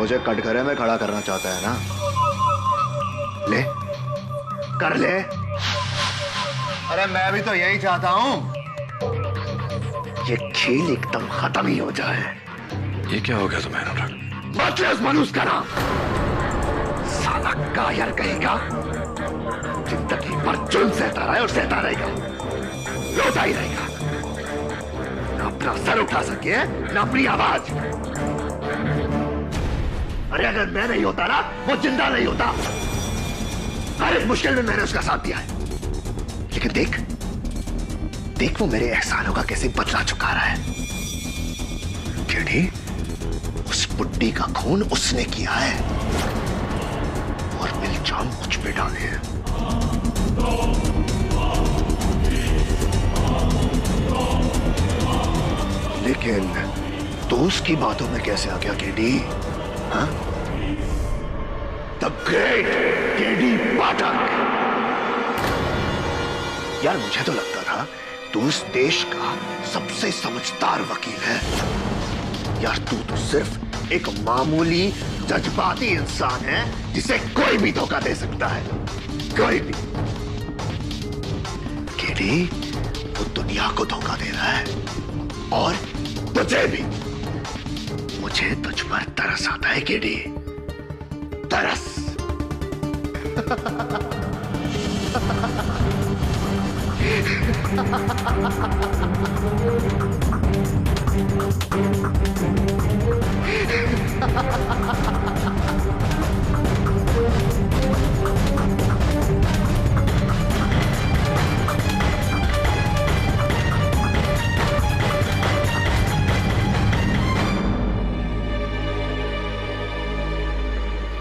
मुझे कटघरे में खड़ा करना चाहता है ना? ले, कर ले। अरे मैं भी तो यही चाहता हूं, ये खेल एकदम खत्म ही हो जाए। ये क्या हो गया तुम्हें अनुराग? मतलब मनुष्य का नाम साला कायर कहेगा, जिंदगी भर जुल्म सहता रहा है और सहता रहेगा, रोता ही रहेगा, न अपना सर उठा सके न अपनी आवाज। अरे अगर मैं नहीं होता ना, वो जिंदा नहीं होता। हर एक मुश्किल में मैंने उसका साथ दिया है, लेकिन देख देख वो मेरे एहसानों का कैसे बदला चुका रहा है। केडी, उस बुड्ढी का खून उसने किया है और इल्जाम मुझ पे डाले हैं। लेकिन दोस्त की बातों में कैसे आ गया केडी? हाँ? द ग्रेट केडी पाठक। यार मुझे तो लगता था तू इस देश का सबसे समझदार वकील है। यार तू तो सिर्फ एक मामूली जज्बाती इंसान है जिसे कोई भी धोखा दे सकता है, कोई भी। केडी, वो दुनिया को धोखा दे रहा है और तुझे भी। मुझे तुझ पर तरस आता है केडी, तरस।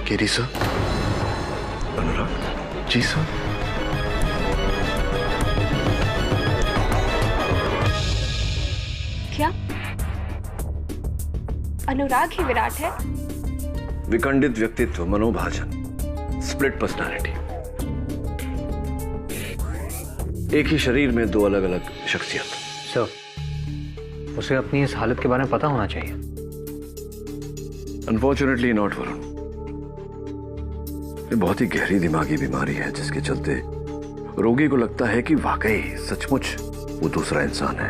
KD sir. Anurag ji sir. क्या अनुराग ही विराट है? विखंडित व्यक्तित्व, मनोभाजन, स्प्लिट पर्सनालिटी, एक ही शरीर में दो अलग अलग शख्सियत। सर, उसे अपनी इस हालत के बारे में पता होना चाहिए। Unfortunately not Varun. ये बहुत ही गहरी दिमागी बीमारी है जिसके चलते रोगी को लगता है कि वाकई सचमुच वो दूसरा इंसान है।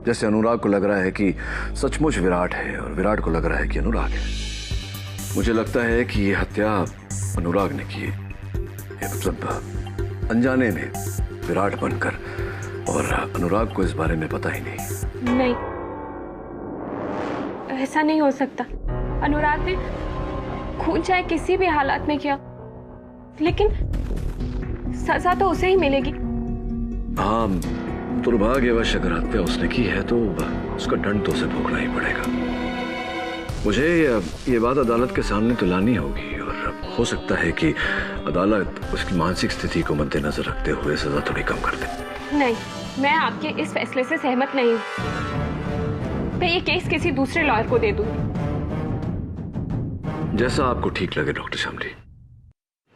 जैसे अनुराग को लग रहा है कि सचमुच विराट है और विराट को लग रहा है कि अनुराग है। मुझे लगता है कि ये हत्या अनुराग ने की है, मतलब अनजाने में विराट बनकर, और अनुराग को इस बारे में पता ही नहीं। नहीं, ऐसा नहीं हो सकता। अनुराग ने खून चाहे किसी भी हालात में किया, लेकिन सजा तो उसे ही मिलेगी। हाँ, दुर्भाग्यवश अगर हत्या उसने की है तो उसका दंड तो उसे भोगना ही पड़ेगा। मुझे ये बात अदालत के सामने तो लानी होगी, और हो सकता है कि अदालत उसकी मानसिक स्थिति को मद्देनजर रखते हुए सजा थोड़ी कम कर दे। नहीं, मैं आपके इस फैसले से सहमत नहीं हूँ। मैं ये केस किसी दूसरे लॉयर को दे दूँ। जैसा आपको ठीक लगे डॉक्टर शामली।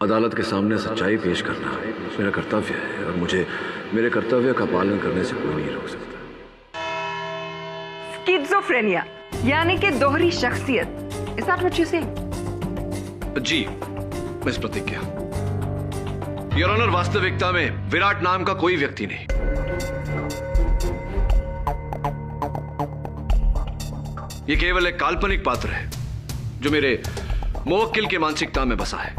अदालत के सामने सच्चाई पेश करना मेरा कर्तव्य है, और मुझे मेरे कर्तव्य का पालन करने से कोई नहीं रोक सकता। स्किज़ोफ्रेनिया यानी कि दोहरी शख्सियत। Is that what you say? जी मिस प्रतिज्ञा, योर ऑनर, वास्तविकता में विराट नाम का कोई व्यक्ति नहीं। ये केवल एक काल्पनिक पात्र है जो मेरे मुवक्किल की मानसिकता में बसा है।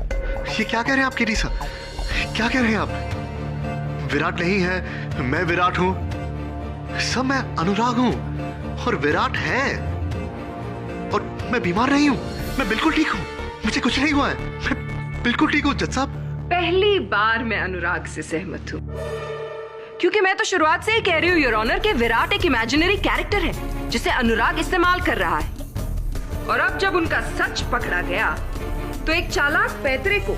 ये क्या कह रहे हैं आप केडी साहब? क्या कह रहे हैं आप? विराट नहीं है, मैं विराट हूं। सब मैं अनुराग हूं और विराट है, और मैं बीमार नहीं हूं। मैं बिल्कुल ठीक हूं, मुझे कुछ नहीं हुआ है। मैं बिल्कुल ठीक हूं जज साहब। पहली बार मैं अनुराग से सहमत हूं, क्योंकि मैं तो शुरुआत से ही कह रही हूं योर ऑनर कि विराट एक इमेजिनरी कैरेक्टर है जिसे अनुराग इस्तेमाल कर रहा है। और अब जब उनका सच पकड़ा गया तो एक चालाक पैतरे को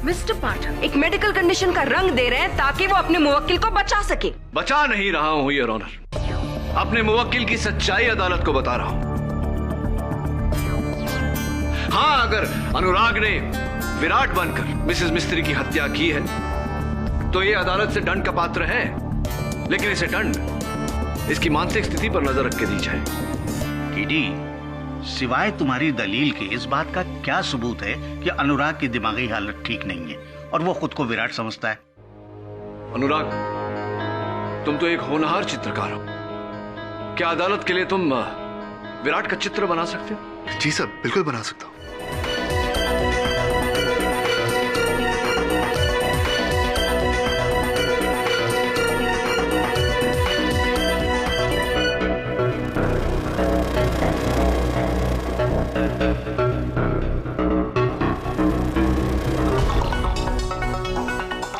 मिस्टर पाठक एक मेडिकल कंडीशन का रंग दे रहे हैं ताकि वो अपने मुवक्किल को बचा सके। बचा नहीं रहा हूं योर ऑनर, अपने मुवक्किल की सच्चाई अदालत को बता रहा हूं। हाँ, अगर अनुराग ने विराट बनकर मिसेस मिस्त्री की हत्या की है तो ये अदालत से दंड का पात्र है, लेकिन इसे दंड इसकी मानसिक स्थिति पर नजर रख के दी जाए। केडी, सिवाय तुम्हारी दलील के इस बात का क्या सबूत है कि अनुराग की दिमागी हालत ठीक नहीं है और वो खुद को विराट समझता है? अनुराग, तुम तो एक होनहार चित्रकार हो। क्या अदालत के लिए तुम विराट का चित्र बना सकते हो? जी सर, बिल्कुल बना सकता हूँ।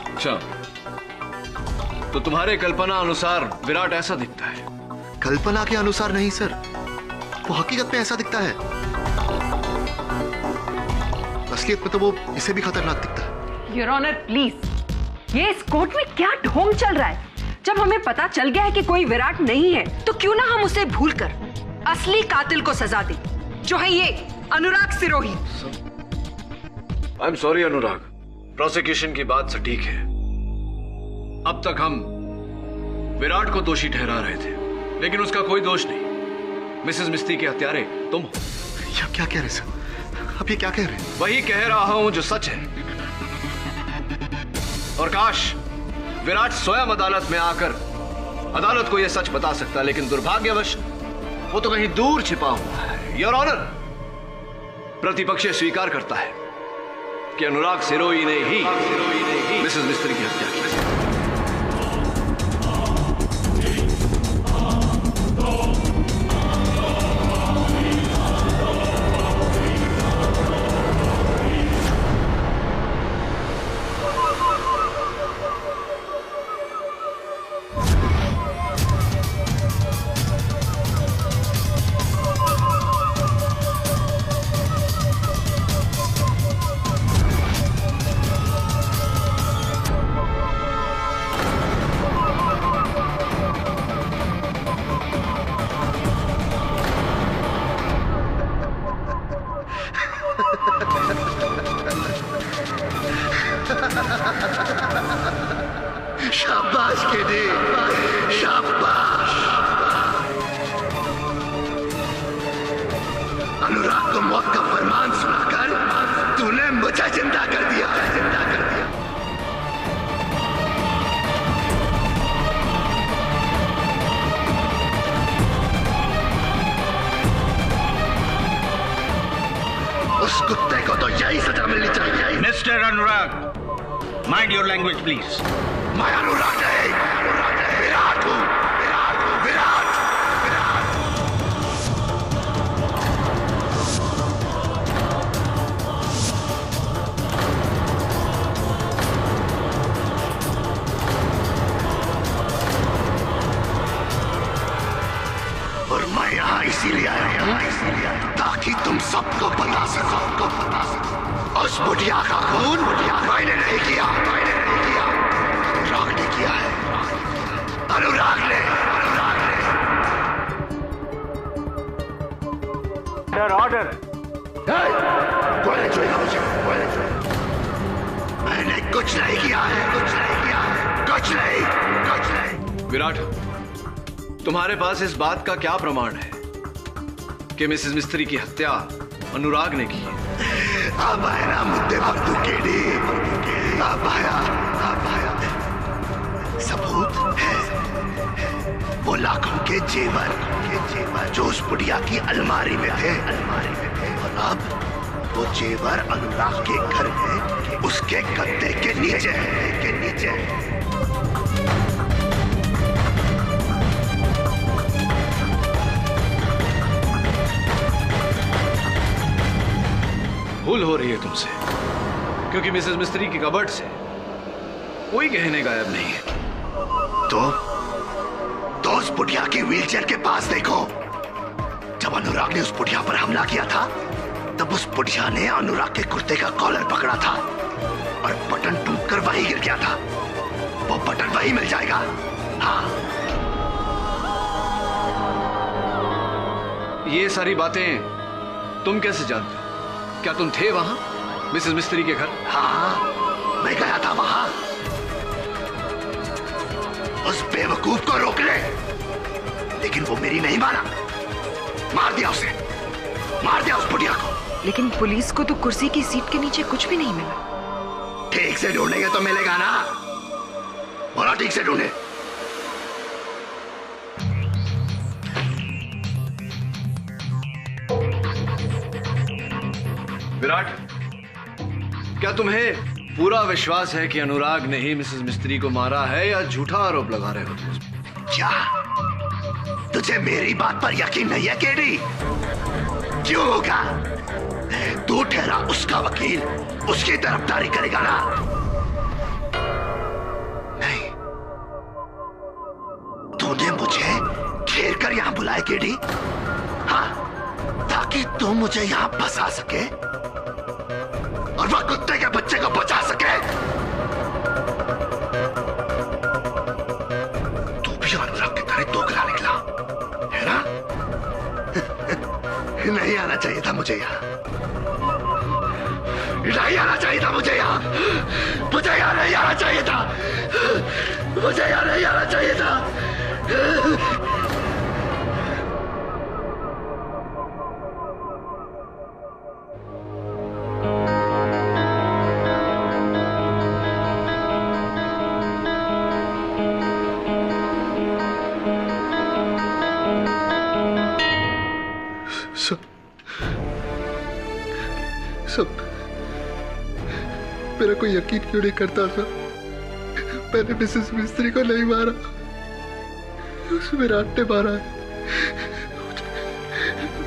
अच्छा, तो तुम्हारे कल्पना अनुसार विराट ऐसा दिखता है? कल्पना के अनुसार नहीं सर, वो हकीकत में ऐसा दिखता है। असलियत में तो वो इससे भी खतरनाक दिखता है। योर ऑनर प्लीज, ये इस कोर्ट में क्या ढोंग चल रहा है? जब हमें पता चल गया है कि कोई विराट नहीं है, तो क्यों ना हम उसे भूलकर असली कातिल को सजा दें, जो है ये Anurag Sirohi. I am sorry Anurag, prosecution की बात सटीक है। अब तक हम विराट को दोषी ठहरा रहे थे, लेकिन उसका कोई दोष नहीं। मिसेस मिस्त्री के हत्यारे तुम हो। आप क्या कह रहे सर? आप ये क्या कह रहे हैं? वही कह रहा हूं जो सच है। और काश विराट स्वयं अदालत में आकर अदालत को यह सच बता सकता, लेकिन दुर्भाग्यवश वो तो कहीं दूर छिपा हुआ है। योर ऑनर, प्रतिपक्ष स्वीकार करता है कि अनुराग सिरोही ने ही मिसेस मिस्त्री की हत्या की। शाबाश केडी, शाबाश। अनुराग को मौत का फरमान सुनाकर तूने मुझे जिंदा कर दिया, जिंदा कर दिया। उस कुत्ते को तो यही सजा मिलनी चाहिए। Mister Anurag, mind your language please. मैं अनुराग नहीं, विराट हूं, विराट हूं, विराट, विराट। और मैं यहाँ इसीलिए आया हूं ताकि तुम सबको बता सको, उस बुढ़िया का खून मैंने नहीं किया, मैंने नहीं किया, अनुराग ने किया है, अनुराग ने, अनुराग ने। ऑर्डर। मैंने कुछ नहीं किया है, कुछ नहीं किया है, कुछ नहीं, कुछ नहीं। विराट, तुम्हारे पास इस बात का क्या प्रमाण है कि मिसेस मिस्त्री की हत्या अनुराग ने की? अब आया ना मुद्दे पर तू केडी, अब आया। सबूत है, वो लाखों के जेवर जो उस बुढ़िया की अलमारी में थे, और अब वो जेवर अनुराग के घर में उसके गद्दे के नीचे। भूल हो रही है तुमसे, क्योंकि मिसेस मिस्त्री की कबर्ड से कोई गहने गायब नहीं है। तो उस बुढ़िया की व्हीलचेयर के पास देखो। जब अनुराग ने उस बुढ़िया पर हमला किया था, तब उस बुढ़िया ने अनुराग के कुर्ते का कॉलर पकड़ा था और बटन टूटकर वहीं गिर गया था। वो बटन वहीं मिल जाएगा। हाँ, ये सारी बातें तुम कैसे जानते हो? क्या तुम थे वहां मिसेस मिस्त्री के घर? हाँ, मैं गया था वहां। उस बेवकूफ को रोक ले, लेकिन वो मेरी नहीं माना, मार दिया उसे। मार दिया उस बुढ़िया को। लेकिन पुलिस को तो कुर्सी की सीट के नीचे कुछ भी नहीं मिला। ठीक से ढूंढेंगे तो मिलेगा ना। बोला ठीक से ढूंढे। विराट, क्या तुम्हें पूरा विश्वास है कि अनुराग ने ही मिसेस मिस्त्री को मारा है या झूठा आरोप लगा रहे हो तुम? क्या तुझे मेरी बात पर यकीन नहीं है केडी? क्यों होगा? तू ठहरा उसका वकील, उसकी तरफदारी करेगा ना? नहीं, तूने मुझे घेर कर यहां बुलाया केडी, हाँ, ताकि तू मुझे यहां फंसा सके और वह कुत्ते के बच्चे को बचा सके। तू भी अनुराग की तरह दोगला निकला है ना? नहीं आना चाहिए था मुझे यहाँ, नहीं आना चाहिए था मुझे यहाँ, मुझे यहाँ नहीं आना चाहिए था, मुझे यहाँ नहीं आना चाहिए था। सब मेरा कोई यकीन क्यों नहीं करता था? मैंने मिसेस मिस्त्री को नहीं मारा, उस विराट ने मारा है।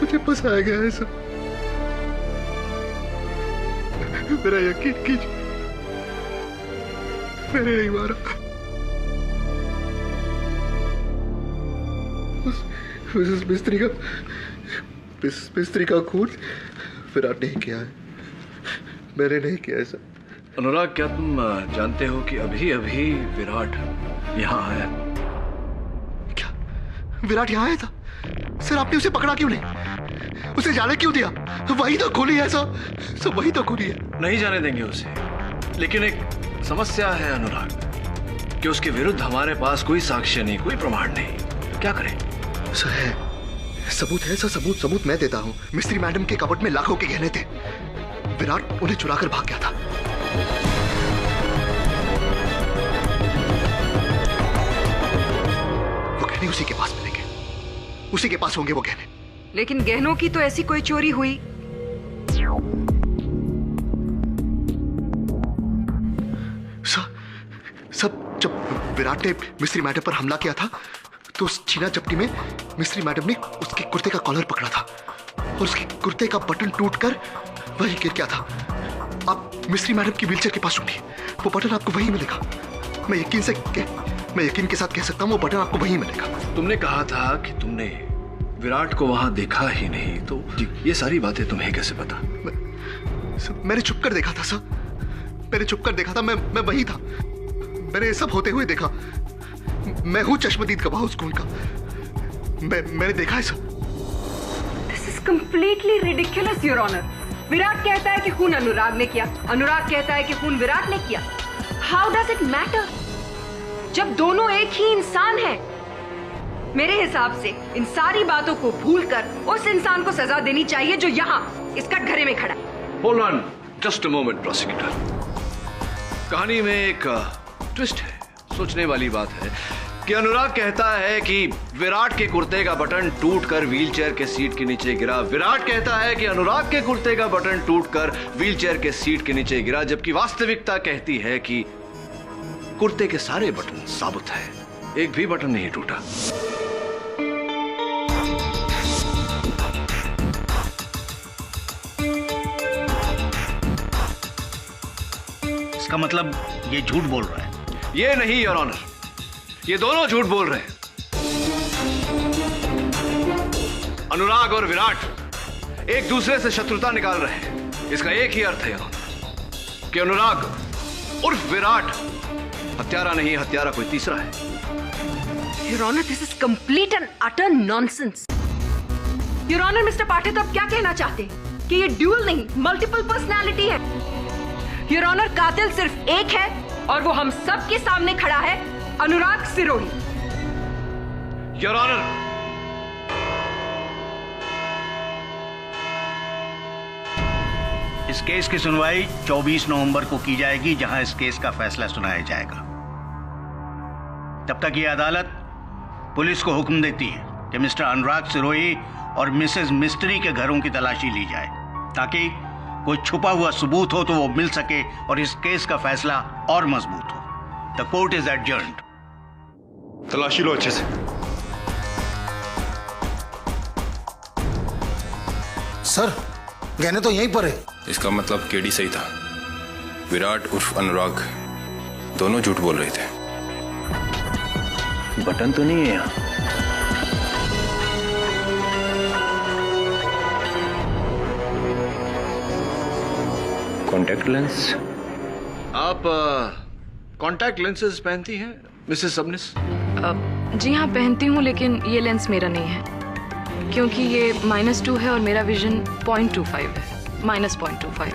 मुझे फंसाया गया है सब। मेरा यकीन कीजिए, मैंने नहीं मारा। मिसेस मिस्त्री का खून विराट नहीं किया है, मैंने नहीं किया ऐसा। अनुराग, क्या तुम जानते हो कि अभी अभी विराट यहाँ आया? क्या विराट यहाँ आया था? सर आपने उसे पकड़ा क्यों नहीं? उसे जाने क्यों दिया? वही तो खूनी है सब वही तो खूनी है। नहीं जाने देंगे उसे, लेकिन एक समस्या है अनुराग कि उसके विरुद्ध हमारे पास कोई साक्ष्य नहीं, कोई प्रमाण नहीं। क्या करें? सर है, सबूत है सर, सबूत मैं देता हूँ। मिस्त्री मैडम के कबर्ड में लाखों के गहने थे, विराट उन्हें चुराकर भाग गया था। वो गहने उसी के पास मिलेंगे, उसी के पास होंगे वो गहने। लेकिन गहनों की तो ऐसी कोई चोरी हुई? सब जब विराट ने मिस्त्री मैडम पर हमला किया था तो उस छीना झपटी में मिस्त्री मैडम ने उसके कुर्ते का कॉलर पकड़ा था और उसके कुर्ते का बटन टूटकर वही गिर गया था। आप मिस्त्री मैडम की व्हीलचेयर के पास ढूंढिए, वो बटन आपको वहीं मिलेगा। मैं यकीन के साथ कह सकता हूँ वो बटन आपको वहीं मिलेगा। तुमने कहा था कि तुमने विराट को वहां देखा ही नहीं, तो ये सारी बातें तुम्हें कैसे पता? मैंने छुप कर देखा था सर, मैंने छुप कर देखा था। मैं वही था, मैंने सब होते हुए देखा। मैं हूं चश्मदीद गवाह उस खून का, मैंने देखा है sir. This is completely ridiculous, Your Honor. Virat कहता है कि खून अनुराग ने किया, अनुराग कहता है कि खून विराट ने किया। How does it matter? जब दोनों एक ही इंसान हैं। मेरे हिसाब से इन सारी बातों को भूलकर उस इंसान को सजा देनी चाहिए जो यहाँ इस कटघरे में खड़ा है। Hold on, just a moment, prosecutor. कहानी में एक ट्विस्ट है, सोचने वाली बात है कि अनुराग कहता है कि विराट के कुर्ते का बटन टूटकर व्हीलचेयर के सीट के नीचे गिरा। विराट कहता है कि अनुराग के कुर्ते का बटन टूटकर व्हीलचेयर के सीट के नीचे गिरा, जबकि वास्तविकता कहती है कि कुर्ते के सारे बटन साबुत है, एक भी बटन नहीं टूटा। इसका मतलब ये झूठ बोल रहा है? ये नहीं योर ऑनर, ये दोनों झूठ बोल रहे हैं। अनुराग और विराट एक दूसरे से शत्रुता निकाल रहे हैं। इसका एक ही अर्थ है कि अनुराग उर्फ विराट हत्यारा नहीं, हत्यारा कोई तीसरा है। Your Honor, this is complete and utter nonsense. Your Honor, Mr. पाठक अब क्या कहना चाहते हैं कि ये ड्यूल नहीं, मल्टीपल पर्सनालिटी है? Your Honor, कातिल सिर्फ एक है और वो हम सब के सामने खड़ा है, अनुराग सिरोही। योर ऑनर, इस केस की सुनवाई 24 नवंबर को की जाएगी, जहां इस केस का फैसला सुनाया जाएगा। तब तक ये अदालत पुलिस को हुक्म देती है कि मिस्टर अनुराग सिरोही और मिसेस मिस्त्री के घरों की तलाशी ली जाए, ताकि कोई छुपा हुआ सबूत हो तो वो मिल सके और इस केस का फैसला और मजबूत हो। The court is adjourned. तलाशी लो अच्छे से। सर, गहने तो यहीं पर है। इसका मतलब केडी सही था। विराट उर्फ अनुराग दोनों झूठ बोल रहे थे। बटन तो नहीं है यहाँ। Contact lens. आप कॉन्टैक्ट लेंसेज पहनती हैं मिसेस सबनिस? जी हाँ, पहनती हूँ, लेकिन ये लेंस मेरा नहीं है, क्योंकि ये -2 है और मेरा विजन 0.25 है, -0.25,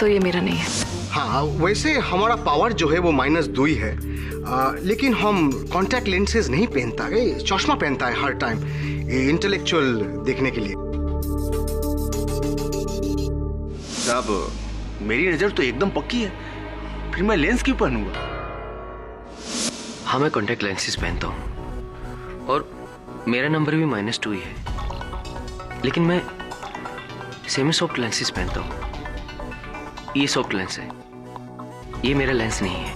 तो ये मेरा नहीं है। हाँ, वैसे हमारा पावर जो है वो -2 ही है, लेकिन हम कॉन्टैक्ट लेंसेज नहीं पहनता है, चश्मा पहनता है हर टाइम, इंटेलेक्चुअल देखने के लिए। साहब, मेरी नजर तो एकदम पक्की है, फिर मैं लेंस क्यों पहनूंगा? हाँ, मैं कॉन्टैक्ट लेंसेज पहनता हूँ और मेरा नंबर भी -2 ही है, लेकिन मैं सेमी सॉफ्ट लेंसेज पहनता हूँ। ये सॉफ्ट लेंस है, ये मेरा लेंस नहीं है।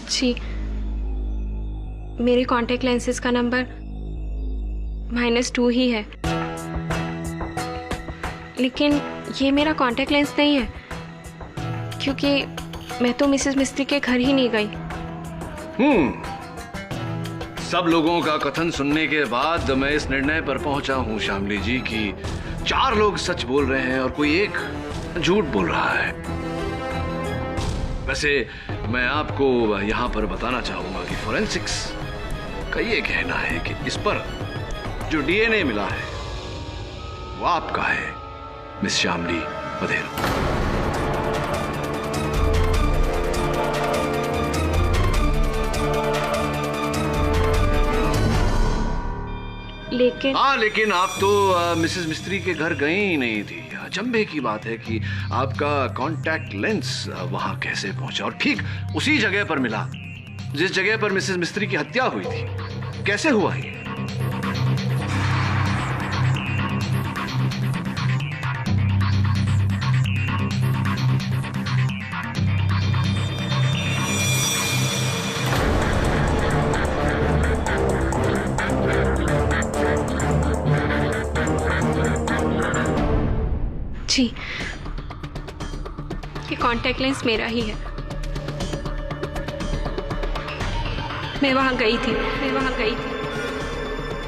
जी, मेरे कॉन्टैक्ट लेंसेज का नंबर -2 ही है, लेकिन ये मेरा कॉन्टैक्ट लेंस नहीं है, क्योंकि मैं तो मिसेस मिस्त्री के घर ही नहीं गई। सब लोगों का कथन सुनने के बाद मैं इस निर्णय पर पहुंचा हूं श्यामली जी कि 4 लोग सच बोल रहे हैं और कोई एक झूठ बोल रहा है। वैसे मैं आपको यहां पर बताना चाहूंगा कि फोरेंसिक्स का ये कहना है कि इस पर जो डीएनए मिला है वो आपका है, मिस श्यामली वधेरा। लेकिन आप तो मिसेस मिस्त्री के घर गई ही नहीं थी। अचंभे की बात है कि आपका कॉन्टैक्ट लेंस वहां कैसे पहुंचा और ठीक उसी जगह पर मिला जिस जगह पर मिसेस मिस्त्री की हत्या हुई थी। कैसे हुआ ये? जी, ये कॉन्टैक्ट लेंस मेरा ही है। मैं वहां गई थी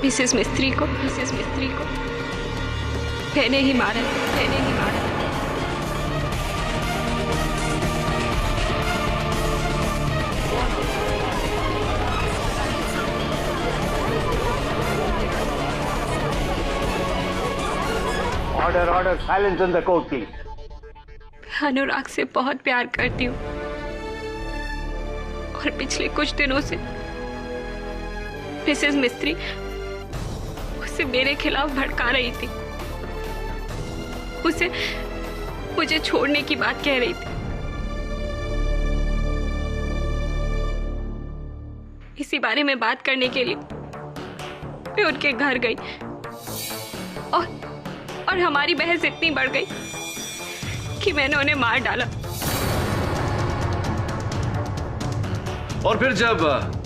मिसेस मिस्त्री को मैंने ही मारा। Order, silence in the court, please. अनुराग से बहुत प्यार करती हूँ और पिछले कुछ दिनों से मिसेस मिस्त्री उसे मेरे खिलाफ भड़का रही थी, उसे मुझे छोड़ने की बात कह रही थी। इसी बारे में बात करने के लिए मैं उनके घर गई और हमारी बहस इतनी बढ़ गई कि मैंने उन्हें मार डाला। और फिर जब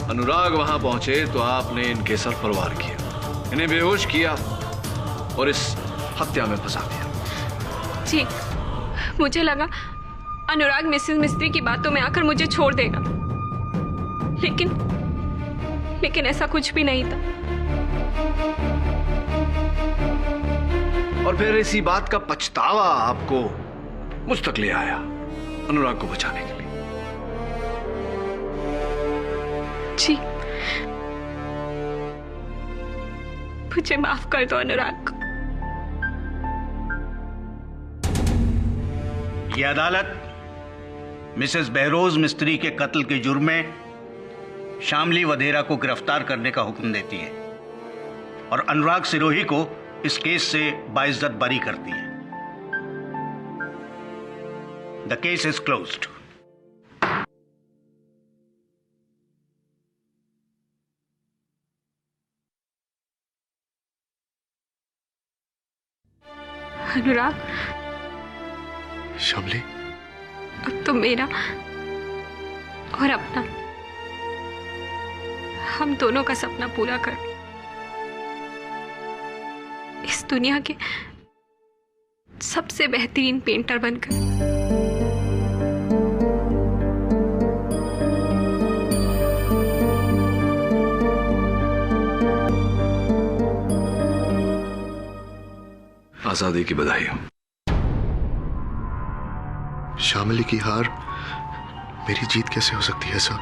अनुराग वहां पहुंचे तो आपने इनके सर पर वार किया, इन्हें बेहोश किया और इस हत्या में फंसा दिया। जी, मुझे लगा अनुराग मिसेस मिस्त्री की बातों में आकर मुझे छोड़ देगा, लेकिन ऐसा कुछ भी नहीं था। और फिर इसी बात का पछतावा आपको मुझ तक ले आया अनुराग को बचाने के लिए। जी, मुझे माफ कर दो अनुराग। ये अदालत मिसेस बहरोज मिस्त्री के कत्ल के जुर्म में शामली वधेरा को गिरफ्तार करने का हुक्म देती है। और अनुराग सिरोही को इस केस से बाइज्जत बरी करती है। The case is closed. Anurag, Shyamali, अब तो मेरा और अपना, हम दोनों का सपना पूरा कर इस दुनिया के सबसे बेहतरीन पेंटर बनकर। आजादी की बधाई हो। श्यामली की हार मेरी जीत कैसे हो सकती है सर?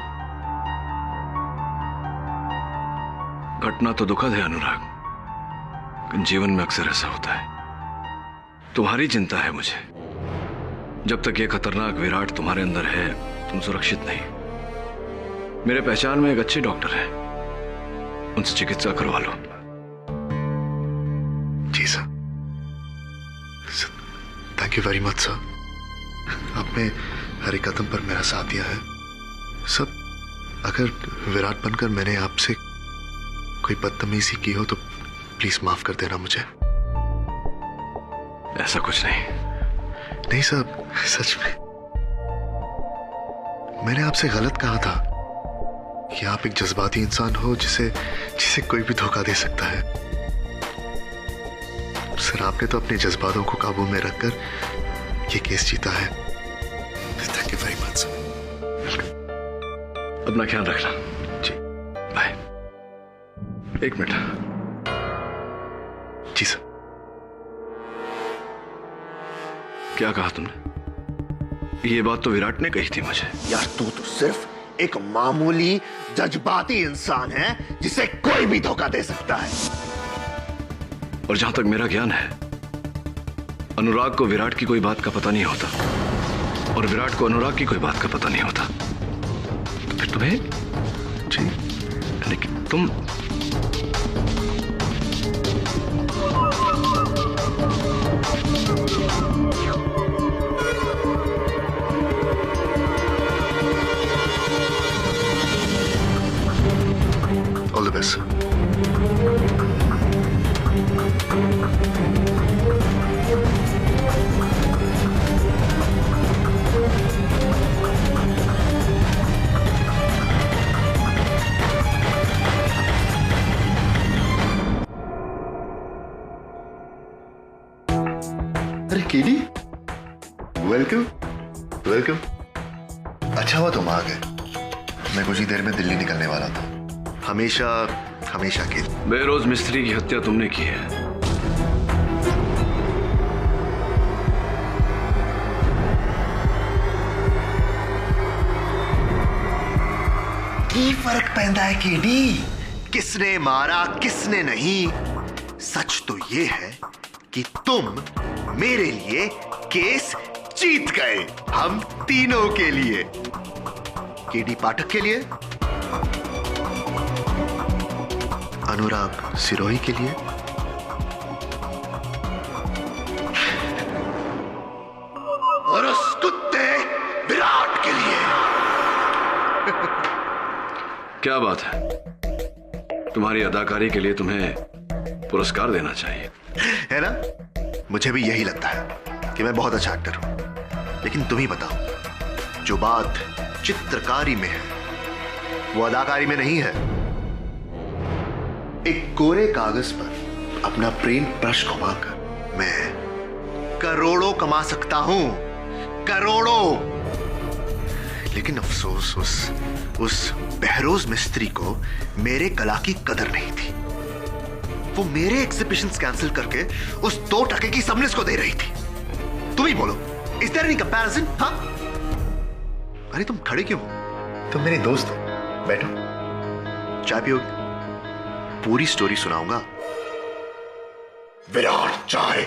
घटना तो दुखद है अनुराग, लेकिन जीवन में अक्सर ऐसा होता है। तुम्हारी चिंता है मुझे। जब तक ये खतरनाक विराट तुम्हारे अंदर है, तुम सुरक्षित नहीं। मेरे पहचान में एक अच्छे डॉक्टर है, उनसे चिकित्सा करवा लो। जी sir, thank you very much sir. आपने हर एक कदम पर मेरा साथ दिया है सर। अगर विराट बनकर मैंने आपसे कोई बदतमीजी की हो तो प्लीज माफ कर देना मुझे। ऐसा कुछ नहीं सर, सच में मैंने आपसे गलत कहा था कि आप एक जज्बाती इंसान हो जिसे कोई भी धोखा दे सकता है। सर, आपने तो अपने जज्बातों को काबू में रखकर ये केस जीता है। Thank you very much sir. अपना ख्याल रखना। जी, बाय। एक मिनट। जी सर। क्या कहा तुमने? ये बात तो विराट ने कही थी मुझे। यार तू तो सिर्फ एक मामूली जज्बाती इंसान है जिसे कोई भी धोखा दे सकता है। और जहां तक मेरा ज्ञान है, अनुराग को विराट की कोई बात का पता नहीं होता और विराट को अनुराग की कोई बात का पता नहीं होता। तो फिर तुम्हें? जी, लेकिन तुम ऑल द बेस्ट। अरे केडी, वेलकम वेलकम। अच्छा हुआ तुम आ गए, मैं कुछ ही देर में दिल्ली निकलने वाला था। हमेशा हमेशा के बेरोज मिस्त्री की हत्या तुमने की है। की फर्क पैदा है केडी? किसने मारा किसने नहीं, सच तो ये है कि तुम मेरे लिए केस जीत गए। हम तीनों के लिए। केडी पाठक के लिए, अनुराग सिरोही के लिए, और उस कुत्ते विराट के लिए। क्या बात है, तुम्हारी अदाकारी के लिए तुम्हें पुरस्कार देना चाहिए, है ना? मुझे भी यही लगता है कि मैं बहुत अच्छा एक्टर हूं। लेकिन तुम ही बताओ, जो बात चित्रकारी में है वो अदाकारी में नहीं है। एक कोरे कागज पर अपना प्रेम ब्रश घुमाकर मैं करोड़ों कमा सकता हूं, करोड़ों। लेकिन अफसोस उस बहरोज मिस्त्री को मेरे कला की कदर नहीं थी। वो मेरे एग्जिबिशंस कैंसिल करके उस 2 टके की सबनिस को दे रही थी। तुम ही बोलो, इज देयर एनी कंपैरिजन? हाँ? अरे तुम खड़े क्यों? तुम मेरे दोस्त हो, बैठो, चाय पियोगे? पूरी स्टोरी सुनाऊंगा। विराट चाय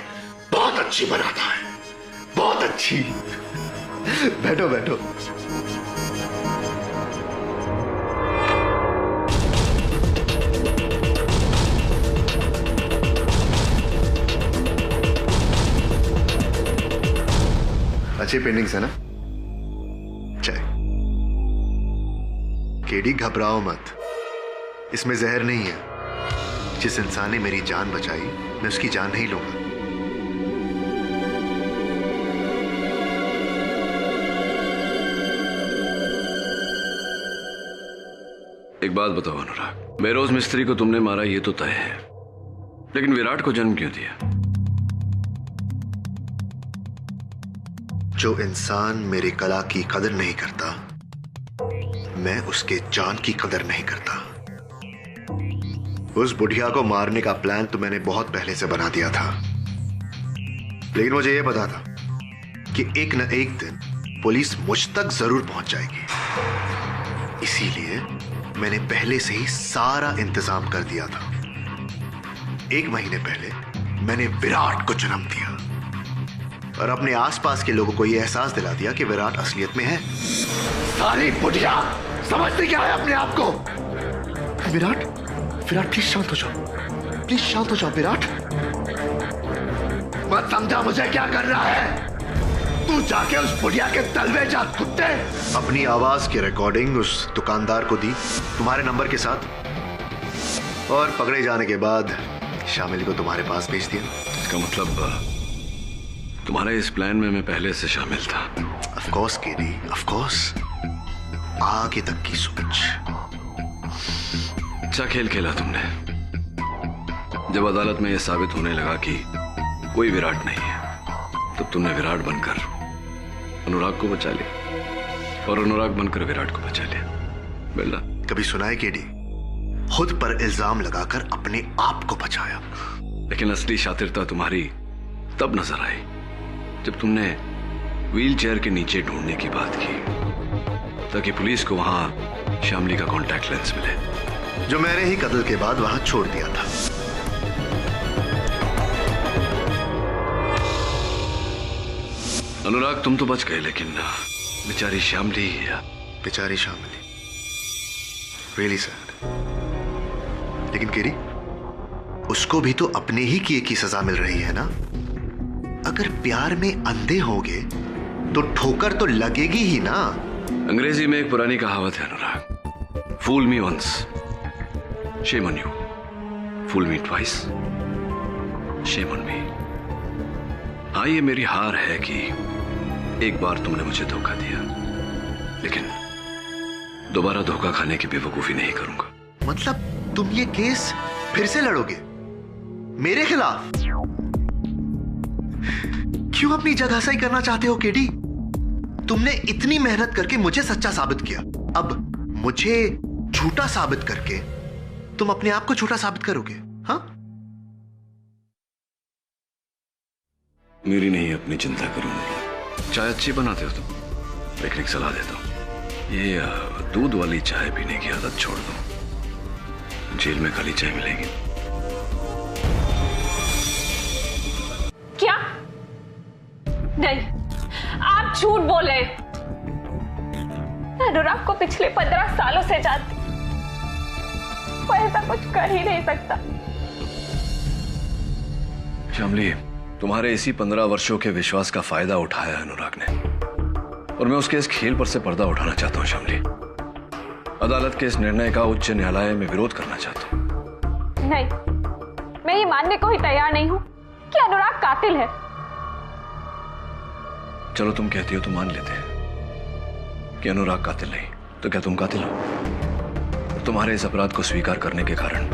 बहुत अच्छी बनाता है, बहुत अच्छी। बैठो बैठो। बचे पेंडिंग्स है ना? चाय। केडी घबराओ मत, इसमें जहर नहीं है। जिस इंसान ने मेरी जान बचाई मैं उसकी जान नहीं लूंगा। एक बात बताओ अनुराग, बेरोज मिस्त्री को तुमने मारा ये तो तय है, लेकिन विराट को जन्म क्यों दिया? जो इंसान मेरी कला की कदर नहीं करता, मैं उसके जान की कदर नहीं करता। उस बुढ़िया को मारने का प्लान तो मैंने बहुत पहले से बना दिया था, लेकिन मुझे यह पता था कि एक न एक दिन पुलिस मुझ तक जरूर पहुंच जाएगी। इसीलिए मैंने पहले से ही सारा इंतजाम कर दिया था। 1 महीने पहले मैंने विराट को जन्म दिया और अपने आसपास के लोगों को यह एहसास दिला दिया कि विराट असलियत में है। साली बुढ़िया, समझते क्या है अपने आप को? विराट, विराट प्लीज शांत हो जाओ, प्लीज शांत हो जाओ विराट। मत समझा मुझे क्या कर रहा है? तू जाके उस बुढ़िया के तलवे जा कुत्ते। अपनी आवाज की रिकॉर्डिंग उस दुकानदार को दी तुम्हारे नंबर के साथ, और पकड़े जाने के बाद शामिल को तुम्हारे पास भेज दिया। इसका मतलब तुम्हारे इस प्लान में मैं पहले से शामिल था। Of course KD, of course. आगे तक की सोच। अच्छा खेल खेला तुमने। जब अदालत में यह साबित होने लगा कि कोई विराट नहीं है, तब तुमने विराट बनकर अनुराग को बचा लिया और अनुराग बनकर विराट को बचा लिया। बेला कभी सुना है केडी? खुद पर इल्जाम लगाकर अपने आप को बचाया। लेकिन असली शातिरता तुम्हारी तब नजर आई जब तुमने व्हील चेयर के नीचे ढूंढने की बात की, ताकि पुलिस को वहां श्यामली का कॉन्टैक्ट लेंस मिले, जो मैंने ही कत्ल के बाद वहां छोड़ दिया था। अनुराग तुम तो बच गए, लेकिन बेचारी श्यामली, बेचारी श्यामली, रियली सैड। लेकिन केडी, उसको भी तो अपने ही किए की सजा मिल रही है ना? अगर प्यार में अंधे होंगे तो ठोकर तो लगेगी ही ना। अंग्रेजी में एक पुरानी कहावत है Anurag, fool me once, shame on you, fool me twice, shame on me. हाँ, ये मेरी हार है कि एक बार तुमने मुझे धोखा दिया, लेकिन दोबारा धोखा खाने की बेवकूफी नहीं करूंगा। मतलब तुम ये केस फिर से लड़ोगे मेरे खिलाफ? क्यों अपनी जगह सही करना चाहते हो केडी? तुमने इतनी मेहनत करके मुझे सच्चा साबित किया, अब मुझे झूठा साबित करके तुम अपने आप को झूठा साबित करोगे? हाँ, मेरी नहीं, अपनी चिंता करूंगा। चाय अच्छी बनाते हो तुम, लेकिन एक सलाह देता हूं, ये दूध वाली चाय पीने की आदत छोड़ दो। जेल में खाली चाय मिलेगी। क्या? नहीं, आप झूठ बोले। अनुराग को पिछले 15 सालों से जानती, वो ऐसा कुछ कर ही नहीं सकता। श्यामली, तुम्हारे इसी 15 वर्षों के विश्वास का फायदा उठाया अनुराग ने, और मैं उसके इस खेल पर से पर्दा उठाना चाहता हूं। श्यामली, अदालत के इस निर्णय का उच्च न्यायालय में विरोध करना चाहता हूं। नहीं, मैं ये मानने को ही तैयार नहीं हूं कि अनुराग कातिल है। चलो तुम कहती हो तो मान लेते हैं कि अनुराग कातिल नहीं, तो क्या तुम कातिल हो? तुम्हारे इस अपराध को स्वीकार करने के कारण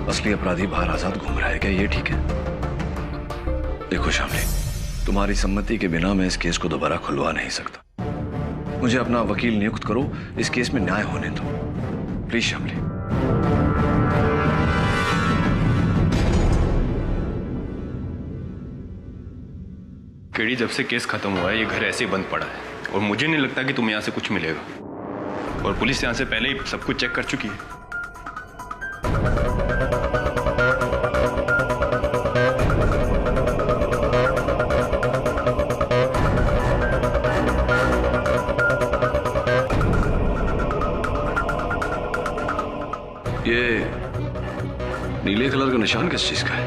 असली अपराधी बाहर आजाद घूम रहा है, क्या ये ठीक है? देखो श्यामली, तुम्हारी सम्मति के बिना मैं इस केस को दोबारा खुलवा नहीं सकता। मुझे अपना वकील नियुक्त करो, इस केस में न्याय होने दो, प्लीज श्यामली। केडी, जब से केस खत्म हुआ है ये घर ऐसे ही बंद पड़ा है, और मुझे नहीं लगता कि तुम्हें यहां से कुछ मिलेगा, और पुलिस यहां से पहले ही सब कुछ चेक कर चुकी है। ये नीले कलर का निशान किस चीज का है?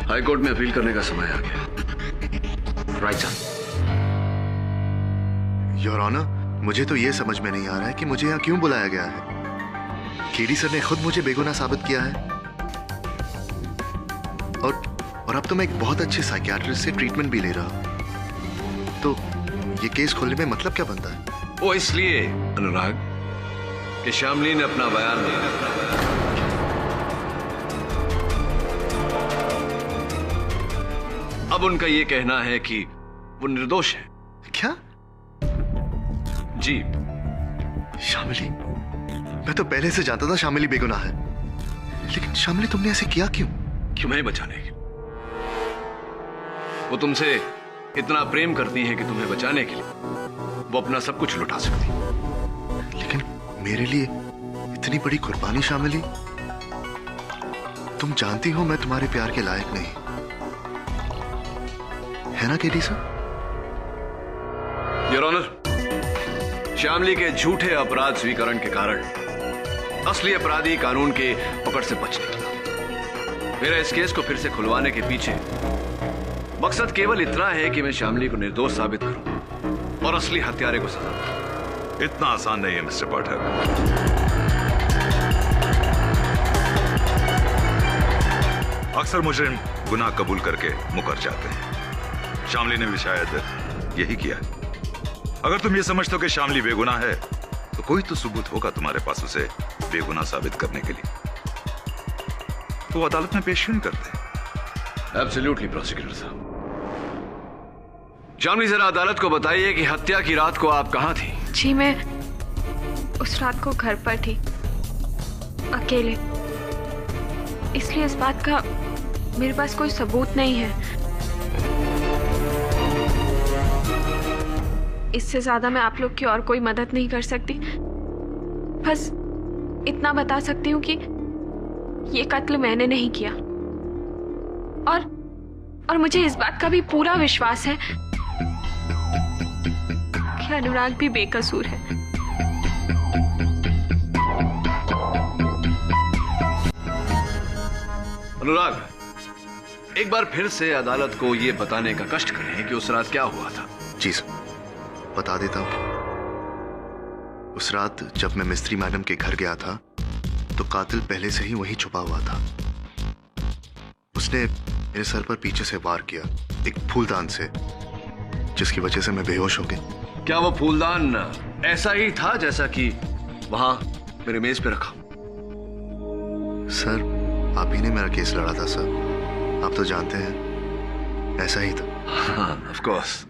हाईकोर्ट में अपील करने का समय आ गया। Right sir. योर ऑनर, मुझे तो ये समझ में नहीं आ रहा है कि मुझे यहाँ क्यों बुलाया गया है। केडी सर ने खुद मुझे बेगुनाह साबित किया है और अब तो मैं एक बहुत अच्छे साइकियाट्रिस्ट से ट्रीटमेंट भी ले रहा हूं। तो ये केस खोलने में मतलब क्या बनता है? वो इसलिए अनुराग कि श्यामली ने अपना बयान दिया। अब उनका ये कहना है कि वो निर्दोष है। क्या? जी। शामिली, मैं तो पहले से जानता था शामिली बेगुनाह है, लेकिन शामिली तुमने ऐसे किया क्यों? तुम्हें बचाने के। वो तुमसे इतना प्रेम करती है कि तुम्हें बचाने के लिए वो अपना सब कुछ लुटा सकती। लेकिन मेरे लिए इतनी बड़ी कुर्बानी शामिली, तुम जानती हो मैं तुम्हारे प्यार के लायक नहीं, है ना केडी सर? योर ऑनर, श्यामली के झूठे अपराध स्वीकरण के कारण असली अपराधी कानून के पकड़ से बच निकला। मेरा इस केस को फिर से खुलवाने के पीछे मकसद केवल इतना है कि मैं श्यामली को निर्दोष साबित करूं और असली हत्यारे को सजा दूं। इतना आसान नहीं है मिस्टर पाठक। अक्सर मुजरिम गुनाह कबूल करके मुकर जाते हैं। श्यामली ने भी शायद यही किया। अगर तुम ये समझते हो कि श्यामली बेगुनाह है तो कोई तो सबूत होगा तुम्हारे पास उसे बेगुनाह साबित करने के लिए। तो अदालत में पेश क्यों नहीं करते? एब्सोल्युटली प्रोसिक्यूटर साहब। श्यामली जरा अदालत को बताइए कि हत्या की रात को आप कहां थी? जी मैं उस रात को घर पर थी, अकेले। इसलिए इस बात का मेरे पास कोई सबूत नहीं है। इससे ज्यादा मैं आप लोग की और कोई मदद नहीं कर सकती। बस इतना बता सकती हूँ कि ये कत्ल मैंने नहीं किया और मुझे इस बात का भी पूरा विश्वास है कि अनुराग भी बेकसूर है। अनुराग, एक बार फिर से अदालत को यह बताने का कष्ट करें कि उस रात क्या हुआ था। जी सर, बता देता हूं। उस रात जब मैं मिस्त्री मैडम के घर गया था तो कातिल पहले से ही वहीं छुपा हुआ था। उसने मेरे सर पर पीछे से वार किया, एक फूलदान से, जिसकी वजह से मैं बेहोश हो गया। क्या वो फूलदान ऐसा ही था जैसा कि वहां मेरे मेज पे रखा? सर, आप ही ने मेरा केस लड़ा था सर, आप तो जानते हैं ऐसा ही था। हाँ, ऑफ कोर्स।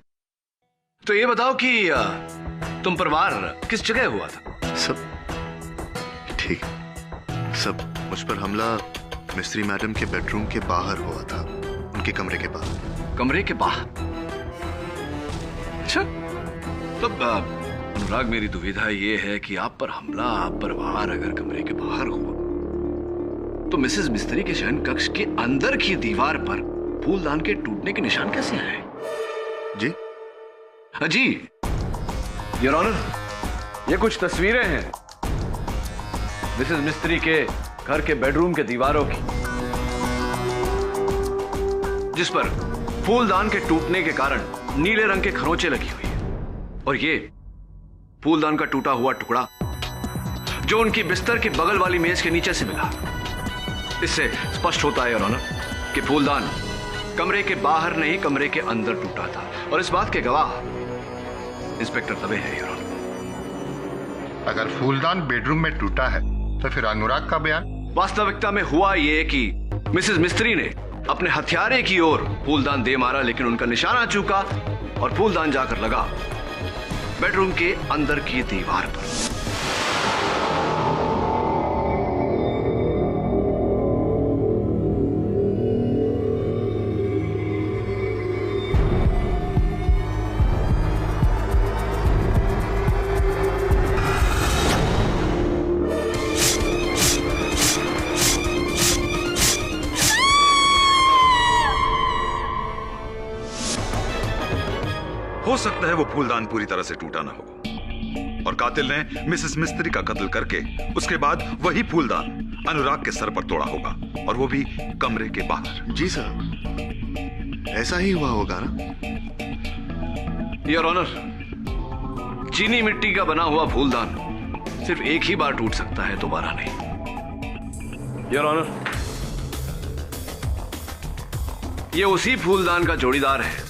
तो ये बताओ कि तुम पर वार किस जगह हुआ था? सब ठीक, सब मुझ पर हमला मिस्त्री मैडम के बेडरूम के बाहर हुआ था, उनके कमरे के बाहर। कमरे के बाहर? अच्छा, तब अनुराग मेरी दुविधा ये है कि आप पर हमला, आप पर वार अगर कमरे के बाहर हुआ तो मिसेस मिस्त्री के शयन कक्ष के अंदर की दीवार पर फूलदान के टूटने के निशान कैसे आए? जी जी योर ऑनर, ये कुछ तस्वीरें हैं मिसेस मिस्त्री के घर के बेडरूम के दीवारों की, जिस पर फूलदान के टूटने के कारण नीले रंग के खरोंचे लगी हुई है। और ये फूलदान का टूटा हुआ टुकड़ा जो उनकी बिस्तर की बगल वाली मेज के नीचे से मिला। इससे स्पष्ट होता है योर ऑनर कि फूलदान कमरे के बाहर नहीं, कमरे के अंदर टूटा था। और इस बात के गवाह इंस्पेक्टर दबे हैं योर ऑनर। अगर फूलदान बेडरूम में टूटा है तो फिर अनुराग का बयान? वास्तविकता में हुआ यह कि मिसेस मिस्त्री ने अपने हथियारे की ओर फूलदान दे मारा, लेकिन उनका निशाना चूका और फूलदान जाकर लगा बेडरूम के अंदर की दीवार पर। हो सकता है वो फूलदान पूरी तरह से टूटा ना हो और कातिल ने मिसेस मिस्त्री का कत्ल करके उसके बाद वही फूलदान अनुराग के सर पर तोड़ा होगा, और वो भी कमरे के बाहर। जी सर, ऐसा ही हुआ होगा ना? योर ऑनर, चीनी मिट्टी का बना हुआ फूलदान सिर्फ एक ही बार टूट सकता है, दोबारा नहीं। योर ऑनर, ये उसी फूलदान का जोड़ीदार है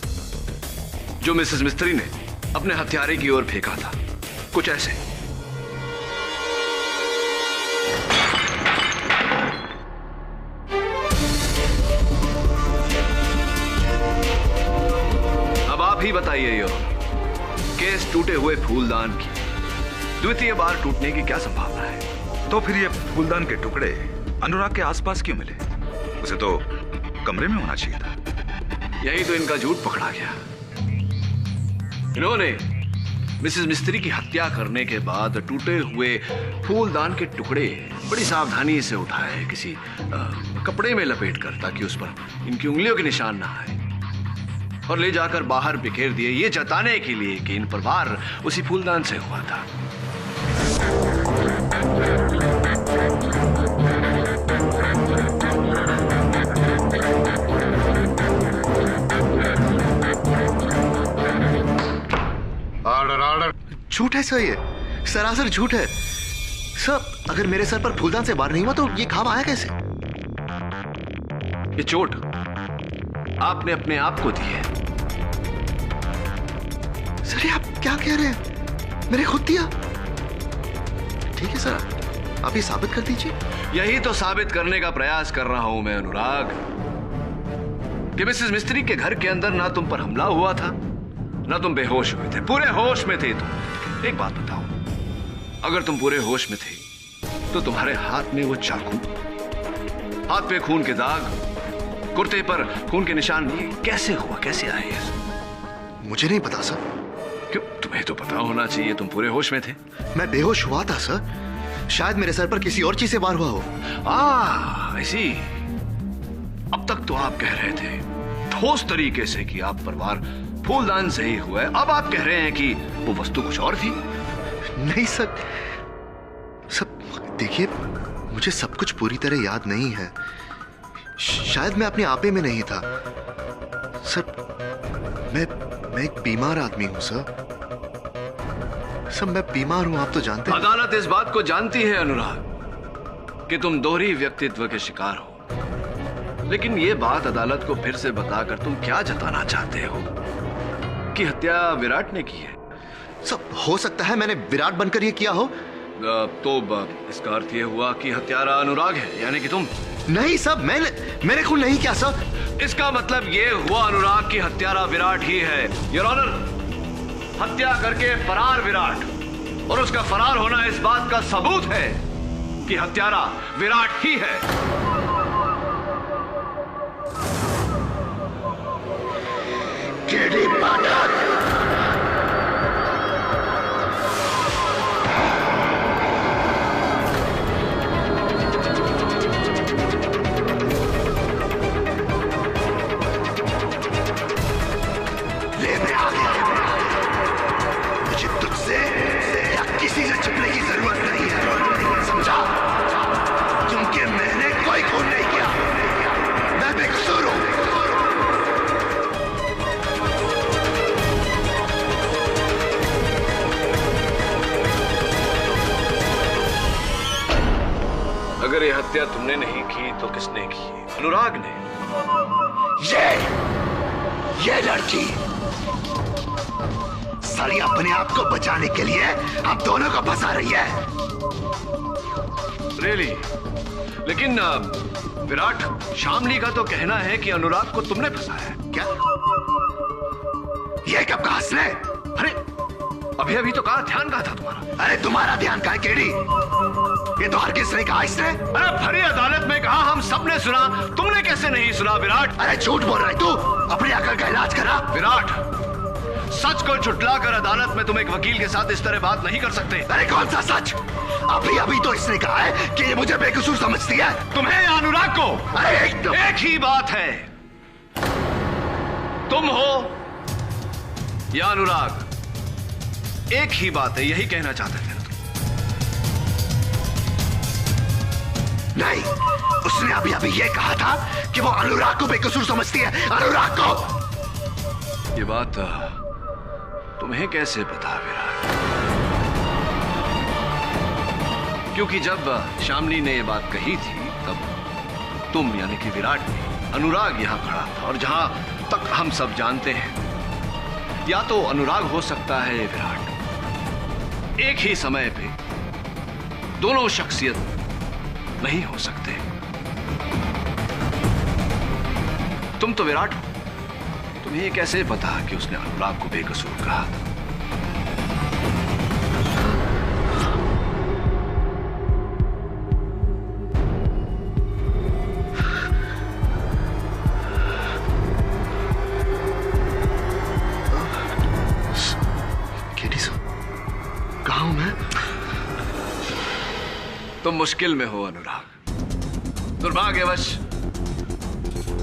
जो मिसेस मिस्त्री ने अपने हत्यारे की ओर फेंका था, कुछ ऐसे। अब आप ही बताइए योर ऑनर, केस टूटे हुए फूलदान की द्वितीय बार टूटने की क्या संभावना है? तो फिर ये फूलदान के टुकड़े अनुराग के आसपास क्यों मिले? उसे तो कमरे में होना चाहिए था। यही तो इनका झूठ पकड़ा गया। इन्होंने मिसेस मिस्त्री की हत्या करने के बाद टूटे हुए फूलदान के टुकड़े बड़ी सावधानी से उठाए, किसी कपड़े में लपेट कर, ताकि उस पर इनकी उंगलियों के निशान ना आए, और ले जाकर बाहर बिखेर दिए, ये जताने के लिए कि इन पर वार उसी फूलदान से हुआ था। Order order. झूठ है सर, ये सरासर झूठ है सर। अगर मेरे सर पर फूलदान से वार नहीं हुआ तो ये घाव आया कैसे? ये चोट आपने अपने आप को दी है। सर ये आप क्या कह रहे हैं? मैंने खुद दिया। ठीक है सर, आप ये साबित कर दीजिए। यही तो साबित करने का प्रयास कर रहा हूं मैं अनुराग, कि मिसेस मिस्त्री के घर के अंदर ना तुम पर हमला हुआ था, ना तुम बेहोश हुए थे, पूरे होश में थे तुम। एक बात बताओ, अगर तुम पूरे होश में थे तो तुम्हारे हाथ में वो चाकू, हाथ पे खून के दाग, कुर्ते पर खून के निशान, ये कैसे हुआ, कैसे आए? मुझे नहीं पता सर। क्यों? तुम्हें तो पता होना चाहिए, तुम पूरे होश में थे। मैं बेहोश हुआ था सर, शायद मेरे सर पर किसी और चीज से वार हुआ हो। ऐसी। अब तक तो आप कह रहे थे ठोस तरीके से कि आप पर वार फूलदान से ही हुआ है, अब आप कह रहे हैं कि वो वस्तु कुछ और थी। नहीं सर, सब देखिए, मुझे सब कुछ पूरी तरह याद नहीं है। शायद मैं अपने आपे में नहीं था सर। मैं एक बीमार आदमी हूं सर। मैं बीमार हूं, आप तो जानते हैं। अदालत इस बात को जानती है अनुराग कि तुम दोहरी व्यक्तित्व के शिकार हो, लेकिन ये बात अदालत को फिर से बताकर तुम क्या जताना चाहते हो कि हत्या विराट ने की है? सब हो सकता है मैंने विराट बनकर ये किया हो। तो इसका अर्थ ये हुआ कि हत्यारा अनुराग है, यानी कि तुम? नहीं सब, मैंने खून नहीं किया सब। इसका मतलब ये हुआ अनुराग की हत्यारा विराट ही है। योर ऑनर, हत्या करके फरार विराट, और उसका फरार होना इस बात का सबूत है कि हत्यारा विराट ही है। केडी पाठक, अगर ये हत्या तुमने नहीं की तो किसने की? अनुराग ने। ये लड़की साली अपने आप को बचाने के लिए आप दोनों को फंसा रही है। रियली? लेकिन विराट, शामली का तो कहना है कि अनुराग को तुमने फंसाया। क्या? ये कब कहा इसने? अरे अभी अभी तो कहा, ध्यान कहा था तुम्हारा। अरे तुम्हारा ध्यान कहा है केडी? ये तो हर किसने कहा इसने? अरे भरी अदालत में कहा, हम सबने सुना, तुमने कैसे नहीं सुना विराट? अरे झूठ बोल रहा है तू, अपनी अकल का इलाज करा। विराट, सच को झुटलाकर अदालत में तुम एक वकील के साथ इस तरह बात नहीं कर सकते। अरे कौन सा सच? अभी तो इसने कहा है कि ये मुझे बेकसूर समझती है। तुम्हें या अनुराग को? अरे एक ही बात है, तुम हो या अनुराग, एक ही बात है, यही कहना चाहते थे। नहीं, उसने अभी अभी ये कहा था कि वो अनुराग को बेकसूर समझती है। अनुराग को। ये बात तुम्हें कैसे पता विराट? क्योंकि जब शामली ने ये बात कही थी तब तुम यानी कि विराट ने, अनुराग यहां खड़ा था, और जहां तक हम सब जानते हैं या तो अनुराग हो सकता है विराट। एक ही समय पे दोनों शख्सियत नहीं हो सकते। तुम तो विराट हो, तुम्हें ये कैसे पता कि उसने अनुराग को बेकसूर कहा था? तुम मुश्किल में हो अनुराग। दुर्भाग्यवश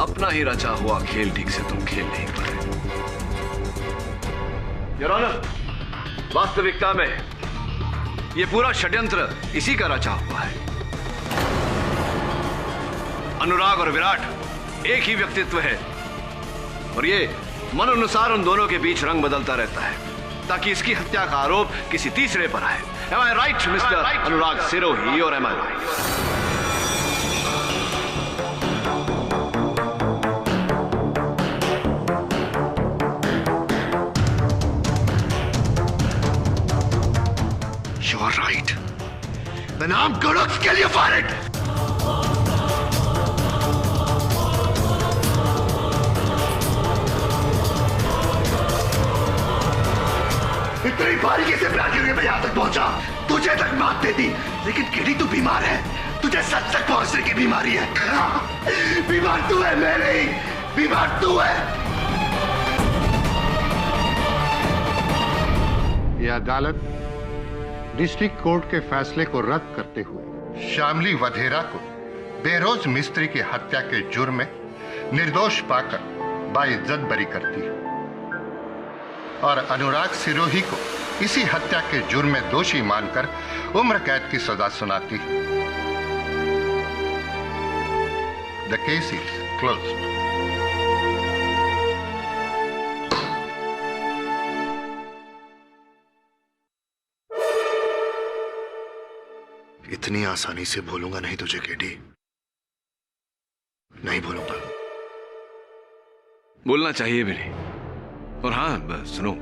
अपना ही रचा हुआ खेल ठीक से तुम खेल नहीं पाए। योर ऑनर, वास्तविकता में ये पूरा षड्यंत्र इसी का रचा हुआ है। अनुराग और विराट एक ही व्यक्तित्व है और ये मन अनुसार उन दोनों के बीच रंग बदलता रहता है ताकि इसकी हत्या का आरोप किसी तीसरे पर आए। Am I right, Mr. Anurag Sirohi, or am I right? You are right. Then I'm gonna kill you for it. इतनी बारीकी से प्लान करके मैं यहां तक पहुंचा, तुझे तक मात दे दी, लेकिन केडी तू बीमार है। तुझे सच तक पहुंचने की बीमारी है। बीमार तू है, मैं नहीं। बीमार तू है। यह अदालत डिस्ट्रिक्ट कोर्ट के फैसले को रद्द करते हुए शामली वधेरा को बेरोज मिस्त्री की हत्या के जुर्म में निर्दोष पाकर बाइज्जत बरी करती है और अनुराग सिरोही को इसी हत्या के जुर्म में दोषी मानकर उम्र कैद की सजा सुनाती है। The case is closed. इतनी आसानी से भूलूंगा नहीं तुझे केडी, नहीं भूलूंगा। बोलना चाहिए भी नहीं। और हाँ सुनो,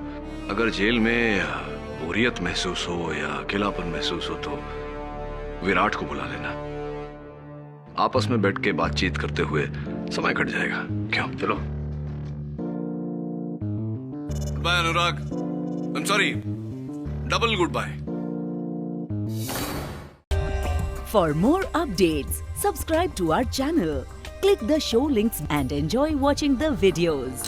अगर जेल में बोरियत महसूस हो या अकेलापन महसूस हो तो विराट को बुला लेना। आपस में बैठ के बातचीत करते हुए समय कट जाएगा। क्यों? चलो bye Anurag. I am sorry, double goodbye. For more updates, subscribe to our channel, click the show links and enjoy watching the videos.